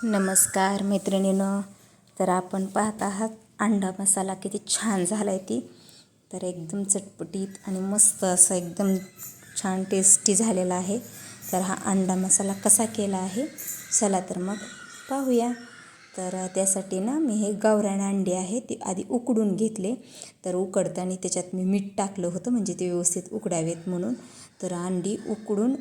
नमस्कार मैत्रिणींनो. तर आपण पाहत आहात अंडा मसाला किती छान झाला आहे ती. तर एकदम चटपटीत आणि मस्त असा एकदम छान टेस्टी झालेला आहे. तर हा अंडा मसाला कसा केला आहे चला तर मग पाहूया. तर त्यासाठी ना मी हे गावरान अंडे आहे ते आधी उकडून घेतले. तर उकडताना त्याच्यात मी मीठ टाकलं होतं म्हणजे ते व्यवस्थित उकडावेत म्हणून. तर अंडी उकडून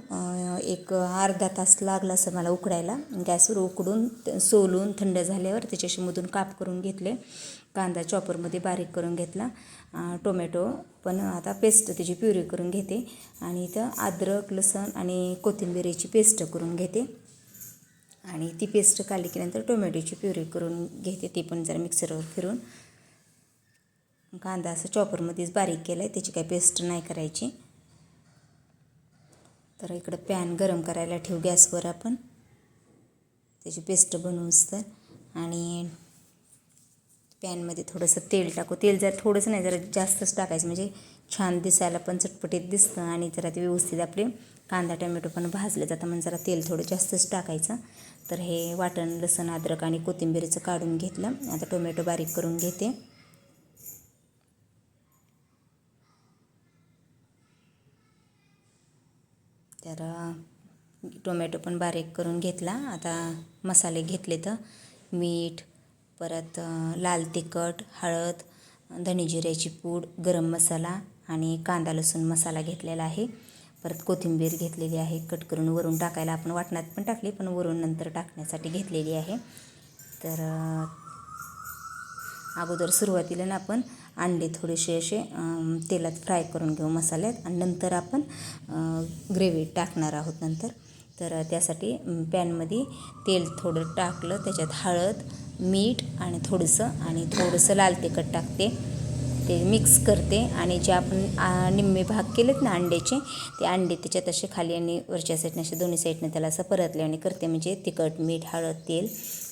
एक अर्धा तास लागला असं मला उकडायला. गॅसवर उकडून सोलून थंड झाल्यावर त्याच्याशी मधून काप करून घेतले. कांदा चॉपरमध्ये बारीक करून घेतला. टोमॅटो पण आता पेस्ट त्याची प्युरी करून घेते. आणि इथं अद्रक लसूण आणि कोथिंबीरीची पेस्ट करून घेते. आणि ती पेस्ट काढली की नंतर टोमॅटोची प्युरी करून घेते. ती पण जरा मिक्सरवर फिरून. कांदा असं चॉपरमध्येच बारीक केला आहे, त्याची काही पेस्ट नाही करायची. तर इकडं पॅन गरम करायला ठेवू गॅसवर आपण त्याची पेस्ट बनवूच तर. आणि पॅनमध्ये थोडंसं तेल टाकू. तेल जर थोडंसं नाही जरा जास्तच टाकायचं म्हणजे छान दिसायला पण चटपटीत दिसतं. आणि जरा ते व्यवस्थित आपले कांदा टोमॅटो पण भाजलं जातं म्हणून जरा तेल थोडं जास्तच टाकायचं. तर हे वाटण लसूण अद्रक आणि कोथिंबीरीचं काढून घेतलं. आता टोमॅटो बारीक करून घेते. तर टोमॅटो पण बारीक करून घेतला. आता मसाले घेतले तर मीठ, परत लाल तिखट, हळद, धने जिऱ्याची पूड, गरम मसाला आणि कांदा लसूण मसाला घेतलेला आहे. परत कोथिंबीर घेतलेली आहे कट करून वरून टाकायला. आपण वाटणात पण टाकली पण वरून नंतर टाकण्यासाठी घेतलेली आहे. तर अगोदर सुरुवातीला ना आपण अंडे थोडेसे असे तेलात फ्राय करून घेऊ मसाल्यात आणि नंतर आपण ग्रेव्ही टाकणार आहोत नंतर. तर त्यासाठी पॅनमध्ये तेल थोडं टाकलं, त्याच्यात हळद, मीठ आणि थोडंसं लाल तिखट टाकते. ते मिक्स करते आणि जे आपण निम्मे भाग केलेत ना अंड्याचे, ते अंडे त्याच्यात असे खाली आणि वरच्या साईडने असे दोन्ही साईडने त्याला असं परतल्याने करते म्हणजे तिखट मीठ हळद तेल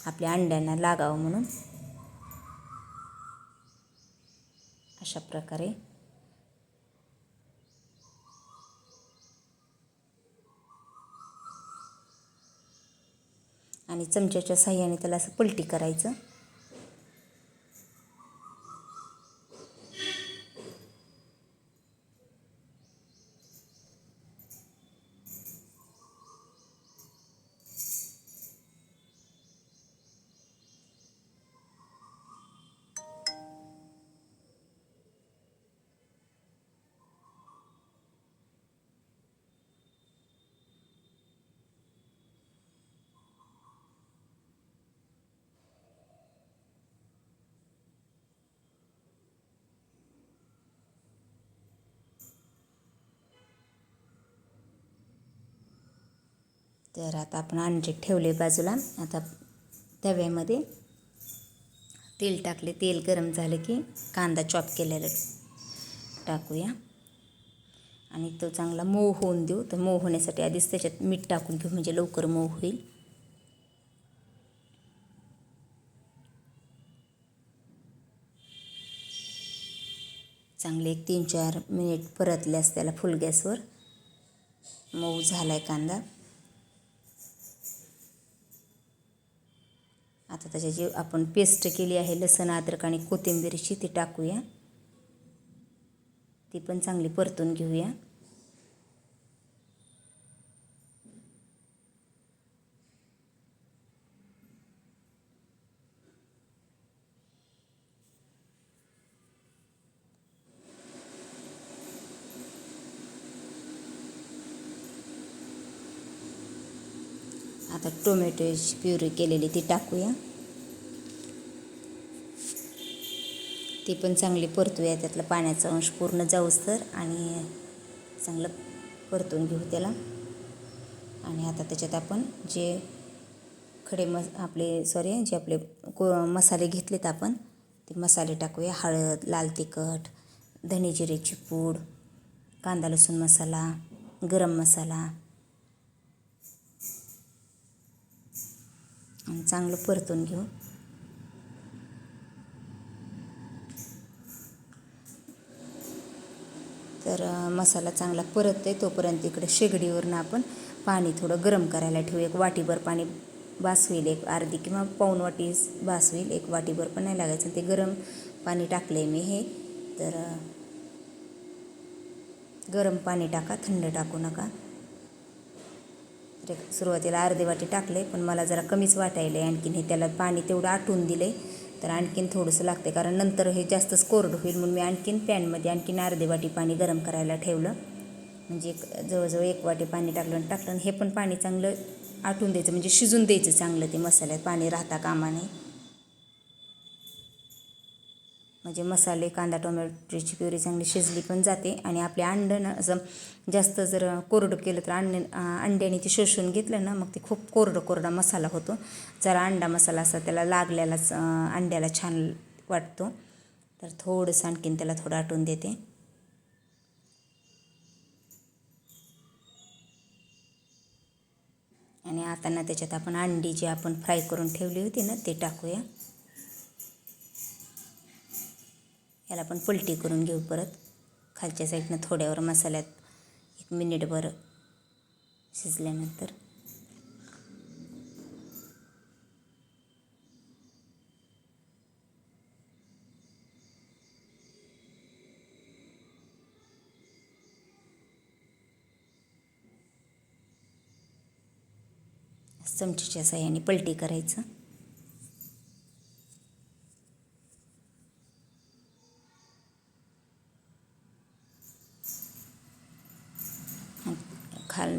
आपल्या अंड्यांना लागावं म्हणून. अशा प्रकारे आणि चमच्याच्या साह्याने त्याला असं पलटी करायचं. तर आता आपण अंडे ठेवले बाजूला. आता तव्यामध्ये तेल टाकले. तेल गरम झालं की कांदा चॉप केलेला टाकूया आणि तो चांगला मऊ होऊन देऊ. तर मऊ होण्यासाठी आधीच त्याच्यात मीठ टाकून घेऊ म्हणजे लवकर मऊ होईल. चांगले 1-3-4 मिनिट परतल्यास त्याला फुल गॅसवर मऊ झाला आहे कांदा. आता त्याची जी आपण पेस्ट केली आहे लसूण अद्रक आणि कोथिंबीरची ती टाकूया. ती पण चांगली परतून घेऊया. आता टोमॅटोची प्युरी केलेली ती टाकूया. ती पण चांगली परतूया. त्यातला पाण्याचा अंश पूर्ण जाऊस तर आणि चांगलं परतून घेऊ त्याला. आणि आता त्याच्यात आपण जे आपले मसाले घेतलेत आपण ते मसाले टाकूया. हळद, लाल तिखट, धने जिऱ्याची पूड, कांदा लसूण मसाला, गरम मसाला आणि चांगलं परतून घेऊ. तर मसाला चांगला परतते तोपर्यंत इकडे शेगडीवरनं आपण पाणी थोडं गरम करायला ठेवू. एक वाटीभर पाणी बास होईल, एक अर्धी किंवा पाऊण वाटी बास होईल, एक वाटीभर पण नाही लागायचं. ते गरम पाणी टाकलं आहे मी हे. तर गरम पाणी टाका, थंड टाकू नका. तर सुरुवातीला अर्धी वाटी टाकले, पण मला जरा कमीच वाटायलं आहे. आणखीन हे त्याला पाणी तेवढं आटून दिले, तर आणखीन थोडंसं लागते, कारण नंतर हे जास्तच कोरडं होईल. म्हणून मी आणखीन पॅनमध्ये आणखीन अर्धी वाटी पाणी गरम करायला ठेवलं. म्हणजे जवळजवळ 1 वाटी पाणी टाकलं आणि हे पण पाणी चांगलं आटून द्यायचं, म्हणजे शिजून द्यायचं चांगलं. ते मसाल्यात पाणी राहता कामा नये, म्हणजे मसाले, कांदा, टोमॅटोची प्युरी चांगली शिजली पण जाते. आणि आपले अंडं ना असं जास्त जर कोरडं केलं तर अंड्याने ते शोषून घेतलं ना, मग ते खूप कोरडा मसाला होतो. जरा अंडा मसाला असा त्याला लागल्यालाच अंड्याला छान वाटतो. तर थोडंसं आणखीन त्याला थोडं आटून देते. आणि आता ना त्याच्यात आपण अंडी जी आपण फ्राय करून ठेवली होती ना, ते टाकूया. याला आपण पलटी करून घेऊ परत. खालच्या साईडनं थोड्यावर मसाल्यात 1 मिनिटभर शिजल्यानंतर. चमचीच्या साहाय्याने पलटी करायचं.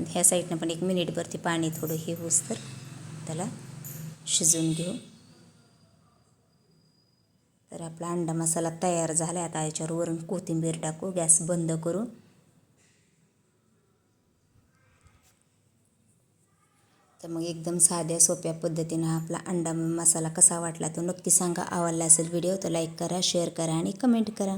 ह्या साईडनं पण 1 मिनिटभर ते पाणी थोडं हे होस तर त्याला शिजवून घेऊ. तर आपला अंडा मसाला तयार झाला. आता याच्यावर वरून कोथिंबीर टाकू. गॅस बंद करू. तर मग एकदम साध्या सोप्या पद्धतीनं आपला अंडा मसाला कसा वाटला तो नक्की सांगा. आवडला असेल व्हिडिओ तर लाईक करा, शेअर करा आणि कमेंट करा.